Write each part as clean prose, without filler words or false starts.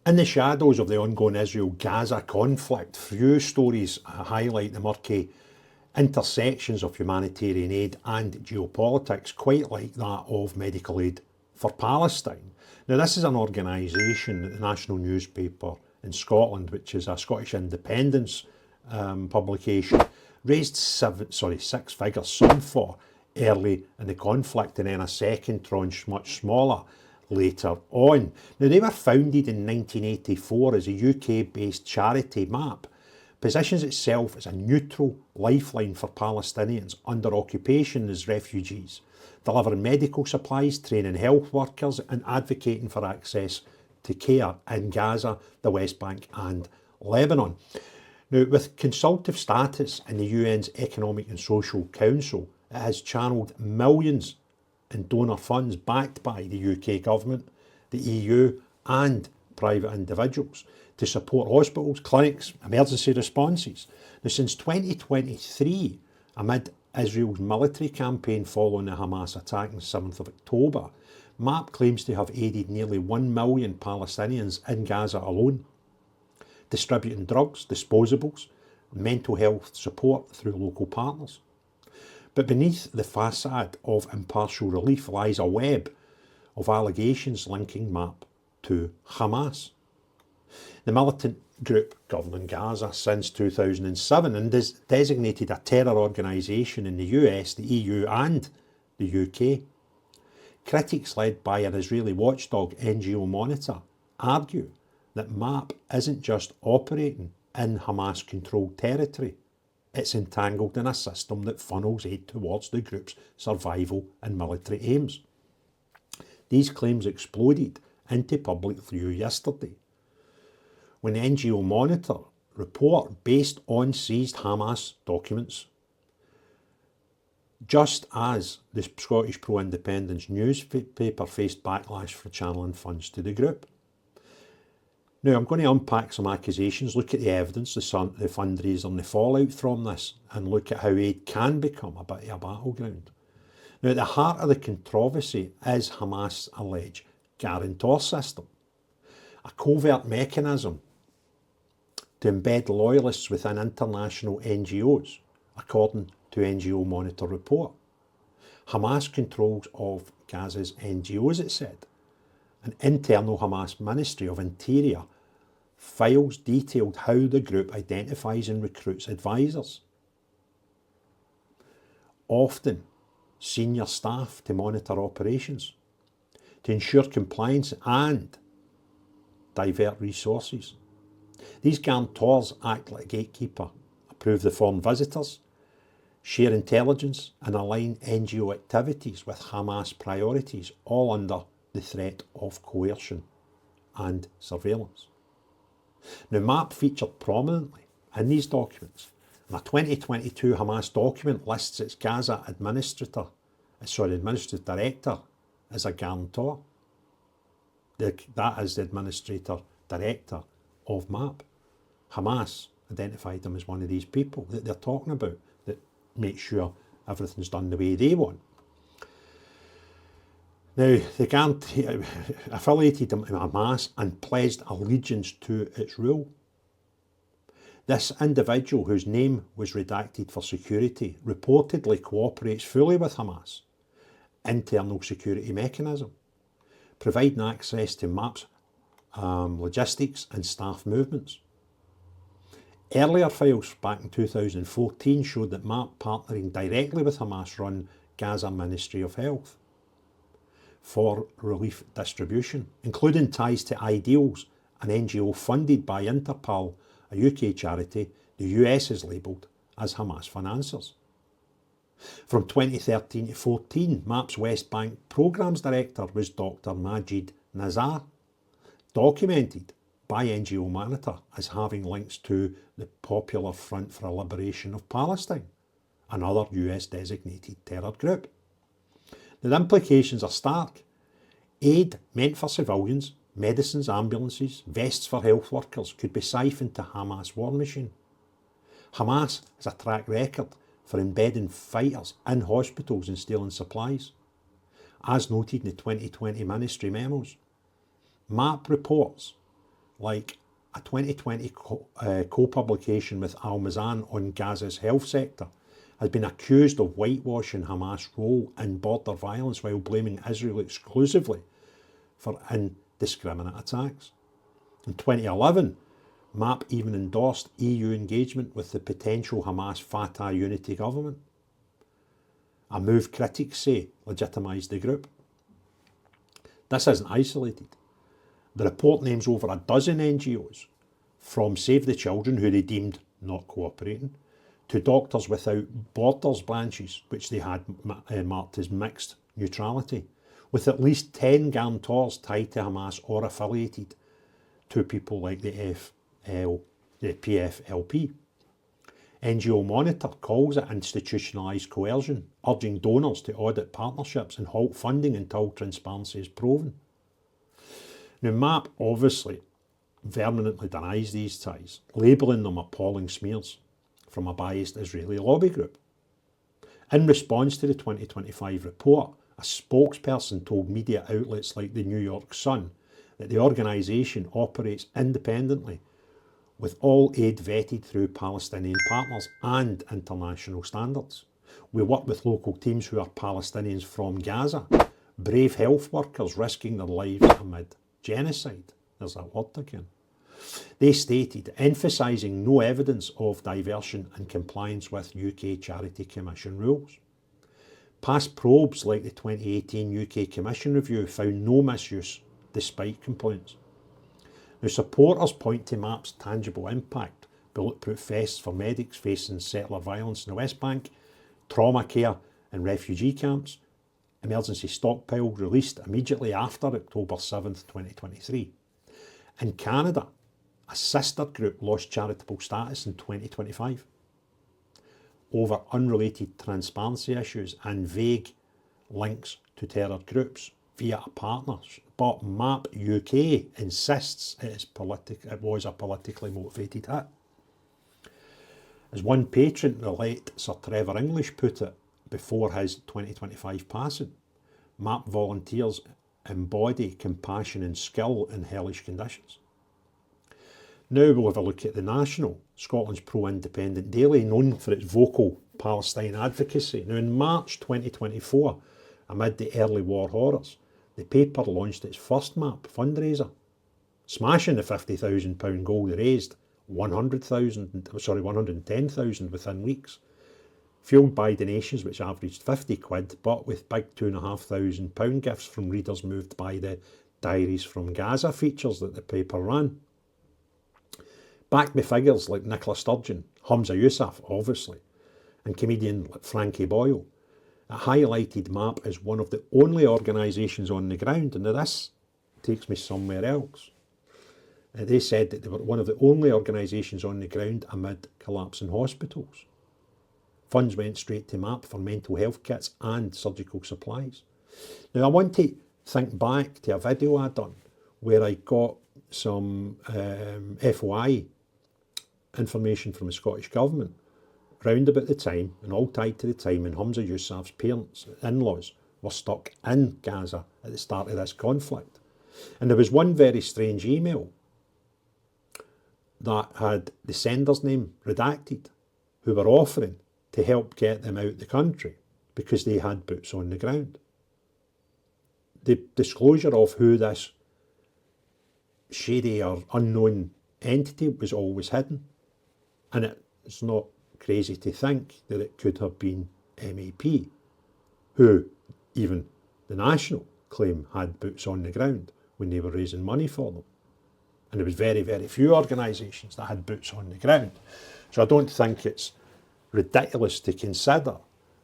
In the shadows of the ongoing Israel-Gaza conflict, few stories highlight the murky intersections of humanitarian aid and geopolitics, quite like that of medical aid for Palestine. Now, this is an organisation, the national newspaper in Scotland, which is a Scottish independence publication, raised six figures sum for early in the conflict, and then a second tranche much smaller later on. Now, they were founded in 1984 as a UK-based charity. MAP positions itself as a neutral lifeline for Palestinians under occupation as refugees, delivering medical supplies, training health workers and advocating for access to care in Gaza, the West Bank and Lebanon. Now, with consultative status in the UN's Economic and Social Council, it has channelled millions in donor funds backed by the UK government, the EU and private individuals to support hospitals, clinics, emergency responses. Now, since 2023, amid Israel's military campaign following the Hamas attack on the 7th of October, MAP claims to have aided nearly 1 million Palestinians in Gaza alone, distributing drugs, disposables, mental health support through local partners. But beneath the facade of impartial relief lies a web of allegations linking MAP to Hamas, the militant group governing Gaza since 2007 and is designated a terror organisation in the US, the EU and the UK. Critics led by an Israeli watchdog, NGO Monitor, argue that MAP isn't just operating in Hamas-controlled territory, it's entangled in a system that funnels aid towards the group's survival and military aims. These claims exploded into public view yesterday, when the NGO Monitor report, based on seized Hamas documents, just as the Scottish pro-independence newspaper faced backlash for channelling funds to the group. Now, I'm going to unpack some accusations, look at the evidence, the fundraiser and the fallout from this, and look at how aid can become a bit of a battleground. Now, at the heart of the controversy is Hamas' alleged guarantor system, a covert mechanism to embed loyalists within international NGOs, according to NGO Monitor report. Hamas controls of Gaza's NGOs, it said. An internal Hamas Ministry of Interior files detailed how the group identifies and recruits advisors, often senior staff, to monitor operations, to ensure compliance and divert resources. These guarantors act like a gatekeeper, approve the foreign visitors, share intelligence and align NGO activities with Hamas priorities, all under the threat of coercion and surveillance. Now, MAP featured prominently in these documents, and a 2022 Hamas document lists its Gaza administrative director as a guarantor. That is the administrator director of MAP. Hamas identified them as one of these people that they're talking about, that make sure everything's done the way they want. Now, the affiliated to Hamas and pledged allegiance to its rule. This individual, whose name was redacted for security, reportedly cooperates fully with Hamas' internal security mechanism, providing access to MAP's logistics and staff movements. Earlier files back in 2014 showed that MAP partnering directly with Hamas-run Gaza Ministry of Health for relief distribution, including ties to Ideals, an NGO funded by Interpol, a UK charity the US has labelled as Hamas financiers. From 2013 to 14, MAP's West Bank Programmes Director was Dr. Majid Nazar, documented by NGO Monitor as having links to the Popular Front for a Liberation of Palestine, another US designated terror group. The implications are stark. Aid meant for civilians, medicines, ambulances, vests for health workers could be siphoned to Hamas war machine. Hamas has a track record for embedding fighters in hospitals and stealing supplies, as noted in the 2020 ministry memos. MAP reports like a 2020 co-publication with Al Mazan on Gaza's health sector, has been accused of whitewashing Hamas' role in border violence while blaming Israel exclusively for indiscriminate attacks. In 2011, MAP even endorsed EU engagement with the potential Hamas-Fatah unity government, a move critics say legitimised the group. This isn't isolated. The report names over a dozen NGOs, from Save the Children, who they deemed not cooperating, to Doctors Without Borders branches, which they had marked as mixed neutrality, with at least 10 guarantors tied to Hamas or affiliated to people like the PFLP. NGO Monitor calls it institutionalised coercion, urging donors to audit partnerships and halt funding until transparency is proven. Now, MAP obviously vehemently denies these ties, labelling them appalling smears from a biased Israeli lobby group. In response to the 2025 report, a spokesperson told media outlets like the New York Sun that the organisation operates independently, with all aid vetted through Palestinian partners and international standards. We work with local teams who are Palestinians from Gaza, brave health workers risking their lives amid genocide. There's that word again. They stated, emphasising no evidence of diversion and compliance with UK Charity Commission rules. Past probes like the 2018 UK Commission review found no misuse despite complaints. Now, supporters point to MAP's tangible impact: bulletproof vests for medics facing settler violence in the West Bank, trauma care in refugee camps, emergency stockpile released immediately after October 7th, 2023. In Canada, a sister group lost charitable status in 2025 over unrelated transparency issues and vague links to terror groups via a partner. But MAP UK insists it was a politically motivated hit. As one patron, the late Sir Trevor English, put it before his 2025 passing, MAP volunteers embody compassion and skill in hellish conditions. Now we'll have a look at The National, Scotland's pro-independent daily, known for its vocal Palestine advocacy. Now, in March 2024, amid the early war horrors, the paper launched its first MAP fundraiser, smashing the £50,000 goal. They raised 110,000 within weeks, fueled by donations which averaged 50 quid, but with big £2,500 gifts from readers moved by the Diaries from Gaza features that the paper ran. Backed by figures like Nicola Sturgeon, Humza Yousaf, obviously, and comedian Frankie Boyle, it highlighted MAP as one of the only organisations on the ground, and now this takes me somewhere else. They said that they were one of the only organisations on the ground amid collapsing hospitals. Funds went straight to MAP for mental health kits and surgical supplies. Now, I want to think back to a video I done where I got some FOI information from the Scottish Government round about the time, and all tied to the time when Humza Yousaf's parents, in-laws, were stuck in Gaza at the start of this conflict. And there was one very strange email that had the sender's name redacted, who were offering to help get them out the country because they had boots on the ground. The disclosure of who this shady or unknown entity was always hidden, and it's not crazy to think that it could have been MAP, who even the National claim had boots on the ground when they were raising money for them. And there was very, very few organisations that had boots on the ground. So I don't think it's ridiculous to consider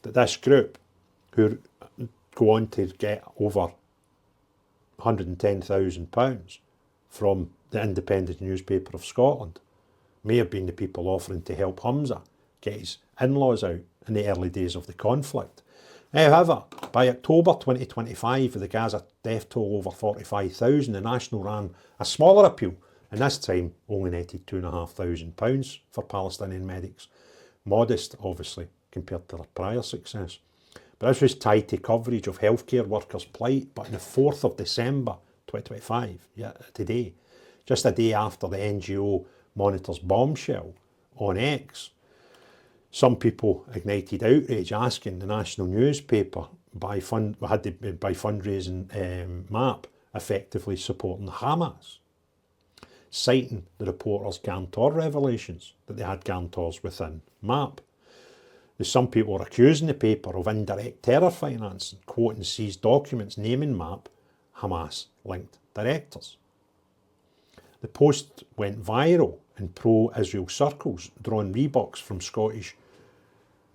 that this group, who go on to get over £110,000 from the Independent newspaper of Scotland, may have been the people offering to help Humza get his in-laws out in the early days of the conflict. However, by October 2025, with the Gaza death toll over 45,000, the National ran a smaller appeal, and this time only netted £2,500 for Palestinian medics. Modest, obviously, compared to their prior success. But this was tied to coverage of healthcare workers' plight. But on the 4th of December 2025, today, just a day after the NGO Monitor's bombshell on X. Some people ignited outrage asking the national newspaper by fundraising MAP effectively supporting Hamas, citing the reporter's guarantor revelations that they had guarantors within MAP. Some people were accusing the paper of indirect terror financing, quoting seized documents naming MAP Hamas-linked directors. The post went viral in pro-Israel circles, drawing rebuks from Scottish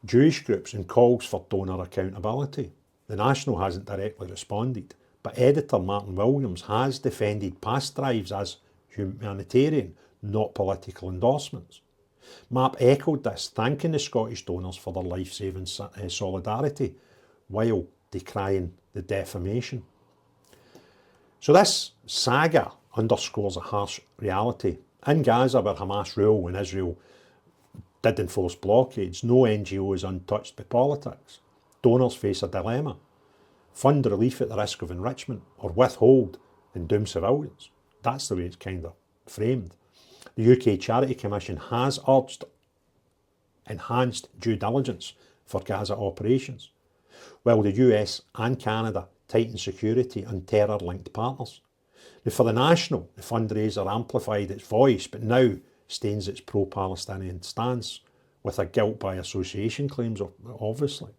Jewish groups and calls for donor accountability. The National hasn't directly responded, but editor Martin Williams has defended past drives as humanitarian, not political endorsements. MAP echoed this, thanking the Scottish donors for their life-saving solidarity, while decrying the defamation. So this saga underscores a harsh reality. In Gaza, where Hamas rule and Israel did enforce blockades, no NGO is untouched by politics. Donors face a dilemma: fund relief at the risk of enrichment, or withhold and doom civilians. That's the way it's kind of framed. The UK Charity Commission has urged enhanced due diligence for Gaza operations, while the US and Canada tighten security on terror-linked partners. Now, for the National, the fundraiser amplified its voice, but now stains its pro-Palestinian stance with a guilt by association claims, obviously.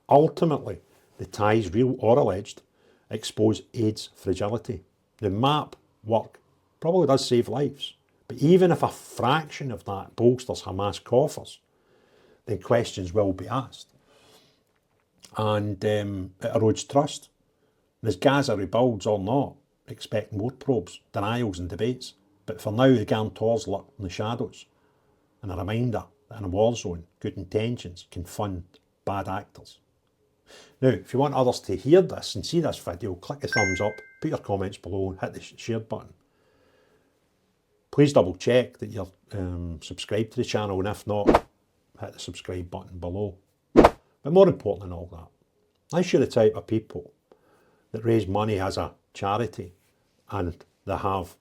Ultimately, the ties, real or alleged, expose aid's fragility. The MAP work probably does save lives, but even if a fraction of that bolsters Hamas coffers, then questions will be asked. And it erodes trust. And as Gaza rebuilds or not, expect more probes, denials and debates. But for now, the guarantors lurk in the shadows, and a reminder that in a war zone, good intentions can fund bad actors. Now, if you want others to hear this and see this video, click the thumbs up, put your comments below, and hit the share button. Please double check that you're subscribed to the channel, and if not, hit the subscribe button below. But more important than all that, unless you're the type of people that raise money as a charity, and they have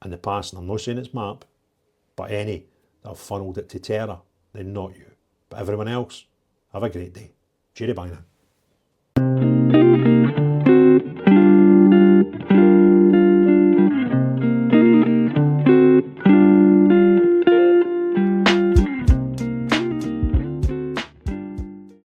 in the past, and I'm not saying it's MAP, but any that have funneled it to terror, then not you. But everyone else, have a great day. Cheery bye now.